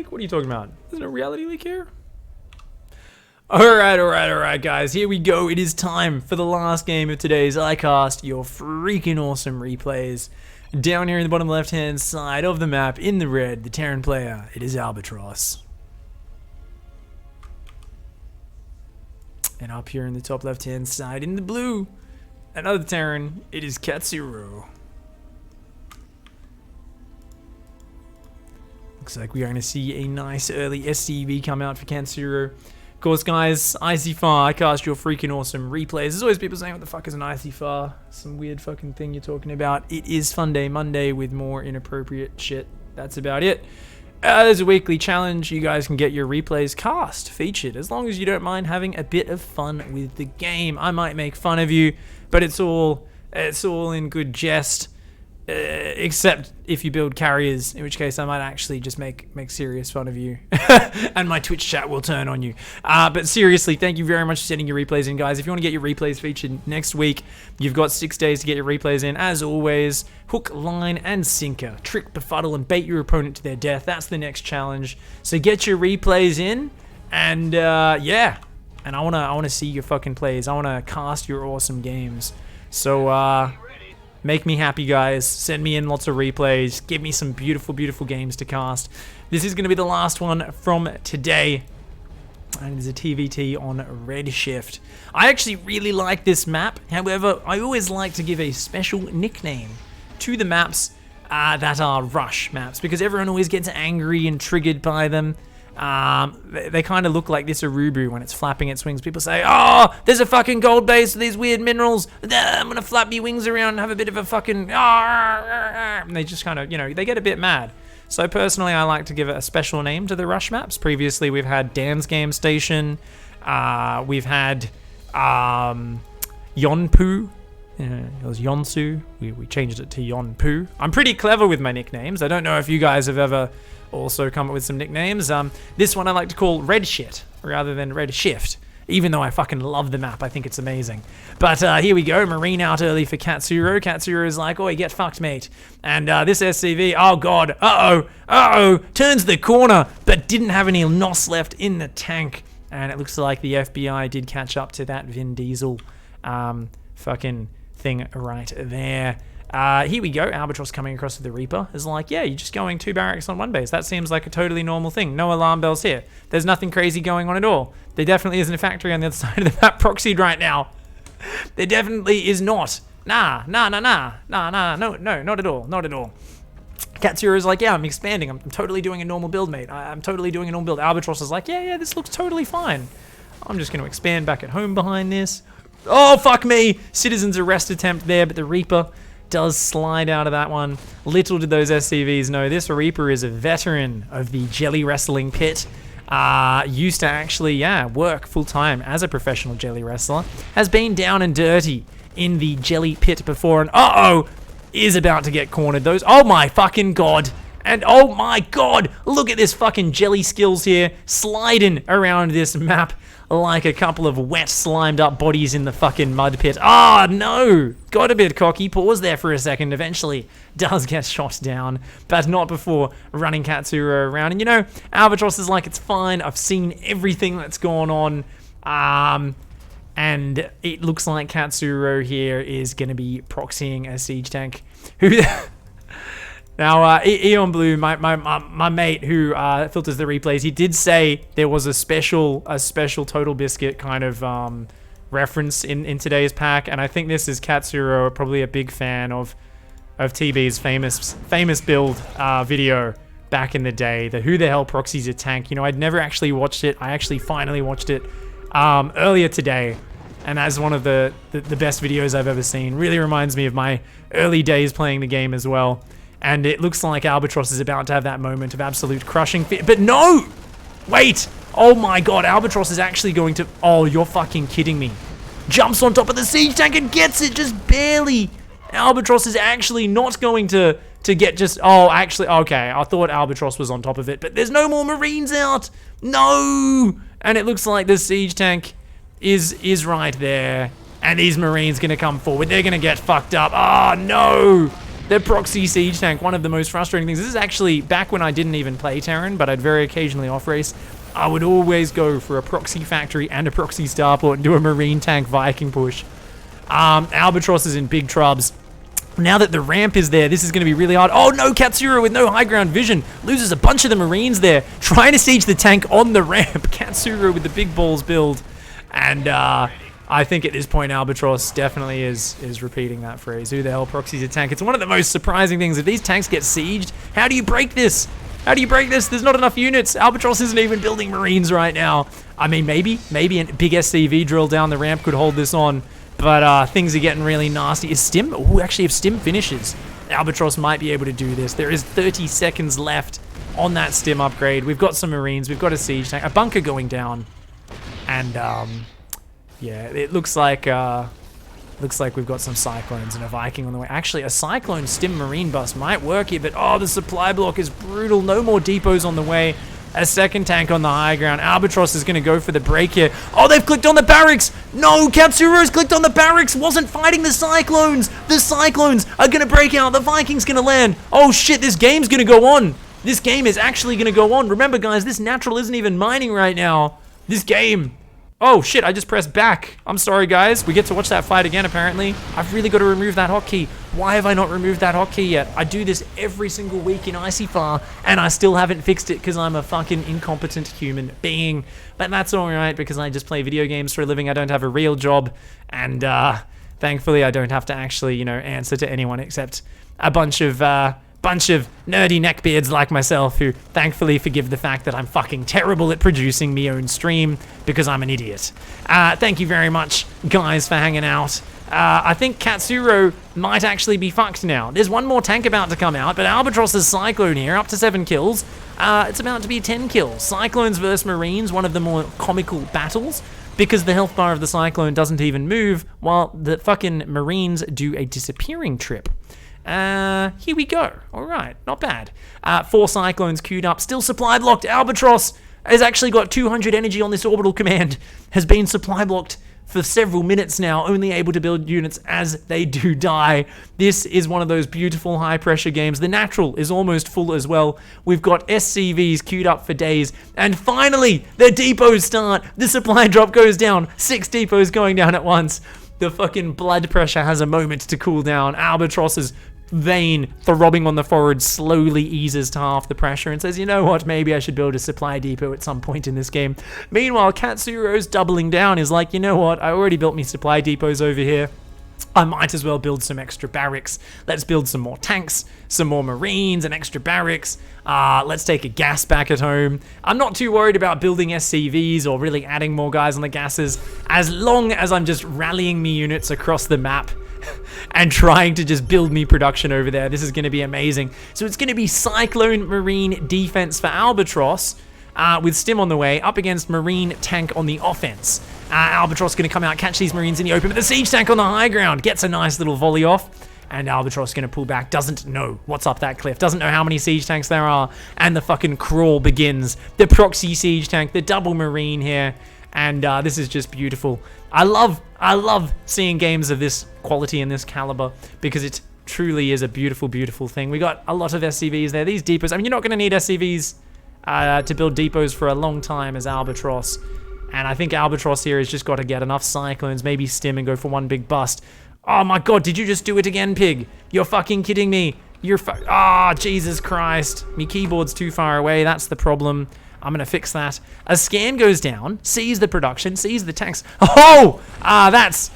leak? What are you talking about? There's no reality leak here. Alright, guys. Here we go. It is time for the last game of today's iCast, your freaking awesome replays. Down here in the bottom left-hand side of the map, in the red, the Terran player, it is Albatross. And up here in the top left-hand side, in the blue, another Terran, it is Katsuro. Looks like we are going to see a nice early SCV come out for Katsuro. Of course, guys, ICYFAR, iCast your freaking awesome replays. There's always people saying, what the fuck is an ICYFAR? Some weird fucking thing you're talking about. It is Fun Day Monday with more inappropriate shit. That's about it. There's a weekly challenge. You guys can get your replays cast, featured, as long as you don't mind having a bit of fun with the game. I might make fun of you, but it's all in good jest. Except if you build carriers, in which case I might actually just make serious fun of you. And my Twitch chat will turn on you. But seriously, thank you very much for sending your replays in, guys. If you want to get your replays featured next week, you've got 6 days to get your replays in. As always, hook, line, and sinker. Trick, befuddle, and bait your opponent to their death. That's the next challenge. So get your replays in, and yeah. And I wanna see your fucking plays. I wanna cast your awesome games. So make me happy, guys. Send me in lots of replays. Give me some beautiful, beautiful games to cast. This is going to be the last one from today. And it is a TVT on Redshift. I actually really like this map. However, I always like to give a special nickname to the maps that are rush maps, because everyone always gets angry and triggered by them. They kind of look like this Arubu when it's flapping its wings. People say, oh, there's a fucking gold base with these weird minerals. I'm gonna flap my wings around and have a bit of a fucking... And they just kind of, you know, they get a bit mad. So personally, I like to give it a special name to the rush maps. Previously, we've had Dan's Game Station. We've had Yonpu. It was Yonsu. We changed it to Yonpu. I'm pretty clever with my nicknames. I don't know if you guys have ever also come up with some nicknames. This one I like to call Red Shit rather than Red Shift, even though I fucking love the map. I think it's amazing. But here we go. Marine out early for Katsuro. Katsuro is like, oi, get fucked, mate. And this SCV, oh god, turns the corner, but didn't have any NOS left in the tank. And it looks like the FBI did catch up to that Vin Diesel fucking thing right there. Here we go. Albatross coming across with the Reaper is like, yeah, you're just going 2 barracks on 1 base. That seems like a totally normal thing. No alarm bells here. There's nothing crazy going on at all. There definitely isn't a factory on the other side of the map proxied right now. There definitely is not. No, not at all. Katsuro is like, yeah, I'm expanding. I'm totally doing a normal build, mate. I'm totally doing a normal build. Albatross is like, yeah, this looks totally fine. I'm just going to expand back at home behind this. Oh, fuck me. Citizen's arrest attempt there, but the Reaper does slide out of that one. Little did those SCVs know, this Reaper is a veteran of the jelly wrestling pit. Used to actually, work full-time as a professional jelly wrestler. Has been down and dirty in the jelly pit before, and is about to get cornered. Oh my fucking god. And oh my god, look at this fucking jelly skills here, sliding around this map like a couple of wet, slimed up bodies in the fucking mud pit. Oh no! Got a bit cocky, paused there for a second, eventually does get shot down, but not before running Katsuro around. And you know, Albatross is like, it's fine, I've seen everything that's gone on. And it looks like Katsuro here is going to be proxying a siege tank. Now, Eon Blue, my mate who filters the replays, he did say there was a special Total Biscuit kind of reference in today's pack, and I think this is Katsuro, probably a big fan of TB's famous build video back in the day, the Who the Hell Proxies a Tank. You know, I'd never actually watched it. I actually finally watched it earlier today, and that's one of the best videos I've ever seen. Really reminds me of my early days playing the game as well. And it looks like Albatross is about to have that moment of absolute crushing fear. But no! Wait! Oh my god, Albatross is actually going to... Oh, you're fucking kidding me. Jumps on top of the siege tank and gets it just barely. Albatross is actually not going to get just... Oh, actually, okay. I thought Albatross was on top of it, but there's no more Marines out. No! And it looks like the siege tank is right there. And these Marines going to come forward. They're going to get fucked up. Oh, no! The proxy siege tank, one of the most frustrating things. This is actually back when I didn't even play Terran, but I'd very occasionally off-race. I would always go for a proxy factory and a proxy starport and do a marine tank Viking push. Albatross is in big trubs. Now that the ramp is there, this is going to be really hard. Oh no, Katsura with no high ground vision. Loses a bunch of the Marines there. Trying to siege the tank on the ramp. Katsura with the big balls build. And I think at this point, Albatross definitely is repeating that phrase. Who the hell proxies a tank? It's one of the most surprising things. If these tanks get sieged, how do you break this? How do you break this? There's not enough units. Albatross isn't even building Marines right now. I mean, maybe a big SCV drill down the ramp could hold this on. But things are getting really nasty. Is Stim? Oh, actually, if Stim finishes, Albatross might be able to do this. There is 30 seconds left on that Stim upgrade. We've got some Marines. We've got a siege tank. A bunker going down. And, yeah, it looks like we've got some Cyclones and a Viking on the way. Actually, a Cyclone Stim Marine bus might work here, but, oh, the supply block is brutal. No more depots on the way. A second tank on the high ground. Albatross is going to go for the break here. Oh, they've clicked on the barracks. No, Katsuro's clicked on the barracks. Wasn't fighting the Cyclones. The Cyclones are going to break out. The Viking's going to land. Oh, shit, this game's going to go on. This game is actually going to go on. Remember, guys, this natural isn't even mining right now. This game... Oh, shit, I just pressed back. I'm sorry, guys. We get to watch that fight again, apparently. I've really got to remove that hotkey. Why have I not removed that hotkey yet? I do this every single week in ICYFAR, and I still haven't fixed it because I'm a fucking incompetent human being. But that's all right, because I just play video games for a living. I don't have a real job, and thankfully I don't have to actually, you know, answer to anyone except a bunch of nerdy neckbeards like myself who thankfully forgive the fact that I'm fucking terrible at producing me own stream because I'm an idiot. Thank you very much, guys, for hanging out. I think Katsuro might actually be fucked now. There's one more tank about to come out, but Albatross's Cyclone here, up to 7 kills. It's about to be 10 kills. Cyclones versus Marines, one of the more comical battles, because the health bar of the Cyclone doesn't even move, while the fucking Marines do a disappearing trip. Here we go. All right, not bad. 4 Cyclones queued up, still supply blocked. Albatross has actually got 200 energy on this orbital command, has been supply blocked for several minutes now, only able to build units as they do die. This is one of those beautiful high-pressure games. The natural is almost full as well. We've got SCVs queued up for days, and finally, the depots start. The supply drop goes down. 6 depots going down at once. The fucking blood pressure has a moment to cool down. Albatross's vein throbbing on the forehead slowly eases to half the pressure and says, you know what, maybe I should build a supply depot at some point in this game. Meanwhile, Katsuro's doubling down, is like, you know what, I already built me supply depots over here. I might as well build some extra barracks. Let's build some more tanks, some more Marines, and extra barracks. Let's take a gas back at home. I'm not too worried about building SCVs or really adding more guys on the gases, as long as I'm just rallying me units across the map and trying to just build me production over there. This is going to be amazing. So it's going to be Cyclone Marine defense for Albatross, with Stim on the way, up against Marine tank on the offense. Albatross going to come out, catch these Marines in the open, but the siege tank on the high ground gets a nice little volley off, and Albatross going to pull back, doesn't know what's up that cliff, doesn't know how many siege tanks there are, and the fucking crawl begins. The proxy siege tank, the double Marine here, and this is just beautiful. I love seeing games of this quality and this caliber, because it truly is a beautiful, beautiful thing. We got a lot of SCVs there. These depots, I mean, you're not going to need SCVs to build depots for a long time as Albatross. And I think Albatross here has just got to get enough Cyclones, maybe Stim, and go for one big bust. Oh my god, did you just do it again, pig? You're fucking kidding me. You're Jesus Christ. Me keyboard's too far away, that's the problem. I'm gonna fix that. A scan goes down, sees the production, sees the tanks. That's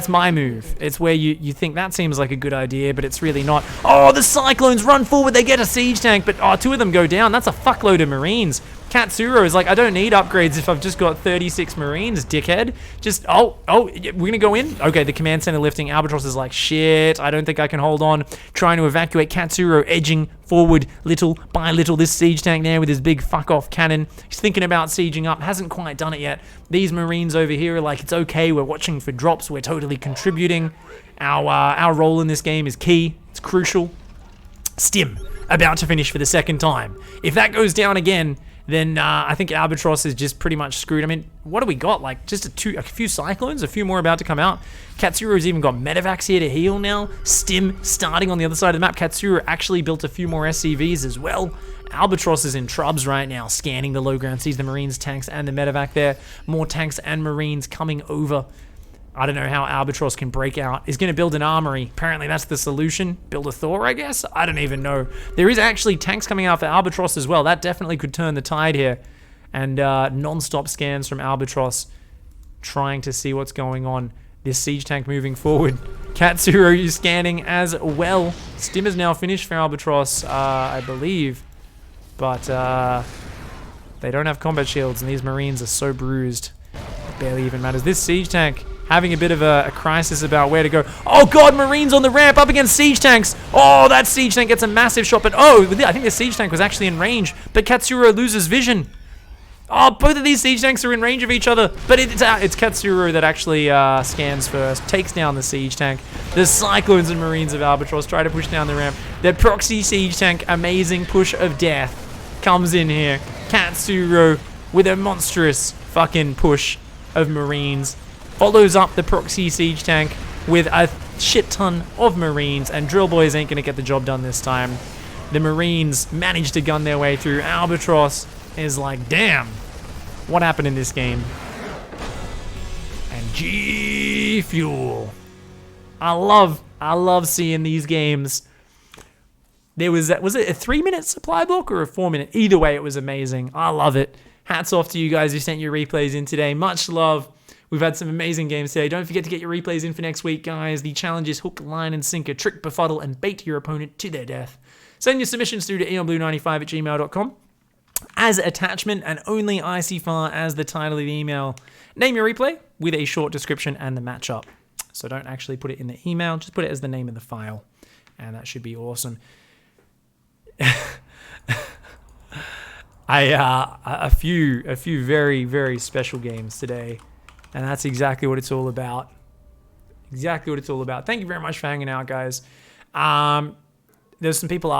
my move. It's where you think that seems like a good idea, but it's really not. Oh, the Cyclones run forward, they get a siege tank, but 2 of them go down. That's a fuckload of Marines. Katsuro is like, I don't need upgrades if I've just got 36 Marines, dickhead. Just, we're gonna go in? Okay, the command center lifting. Albatross is like, shit, I don't think I can hold on. Trying to evacuate. Katsuro edging forward little by little. This siege tank there with his big fuck-off cannon. He's thinking about sieging up, hasn't quite done it yet. These Marines over here are like, it's okay, we're watching for drops, we're totally contributing. Our role in this game is key, it's crucial. Stim, about to finish for the second time. If that goes down again, then I think Albatross is just pretty much screwed. I mean, what do we got? Like, just a few Cyclones, a few more about to come out. Katsuro's even got Medivacs here to heal now. Stim starting on the other side of the map. Katsuro actually built a few more SCVs as well. Albatross is in trubs right now, scanning the low ground, sees the Marines, tanks, and the Medivac there. More tanks and Marines coming over. I don't know how Albatross can break out. He's going to build an armory. Apparently that's the solution. Build a Thor, I guess? I don't even know. There is actually tanks coming out for Albatross as well. That definitely could turn the tide here. And non-stop scans from Albatross, trying to see what's going on. This siege tank moving forward. Katsuro is scanning as well. Stim is now finished for Albatross, I believe. But they don't have combat shields, and these Marines are so bruised. It barely even matters. This siege tank having a bit of a crisis about where to go. Oh god, Marines on the ramp up against siege tanks. Oh, that siege tank gets a massive shot, but oh, I think the siege tank was actually in range, but Katsuro loses vision. Oh, both of these siege tanks are in range of each other, but it's Katsuro that actually scans first, takes down the siege tank. The Cyclones and Marines of Albatross try to push down the ramp. The Proxy siege tank, amazing push of death, comes in here. Katsuro with a monstrous fucking push of Marines. Follows up the Proxy siege tank with a shit ton of Marines, and Drill Boys ain't gonna get the job done this time. The Marines manage to gun their way through. Albatross is like, damn, what happened in this game? And G Fuel. I love seeing these games. There was it a 3-minute supply block or a 4-minute? Either way, it was amazing. I love it. Hats off to you guys who sent your replays in today. Much love. We've had some amazing games today. Don't forget to get your replays in for next week, guys. The challenge is hook, line, and sinker. Trick, befuddle, and bait your opponent to their death. Send your submissions through to eonblue95@gmail.com. As attachment, and only ICYFAR as the title of the email. Name your replay with a short description and the matchup. So don't actually put it in the email. Just put it as the name of the file. And that should be awesome. A few very, very special games today. And that's exactly what it's all about. Exactly what it's all about. Thank you very much for hanging out, guys. There's some people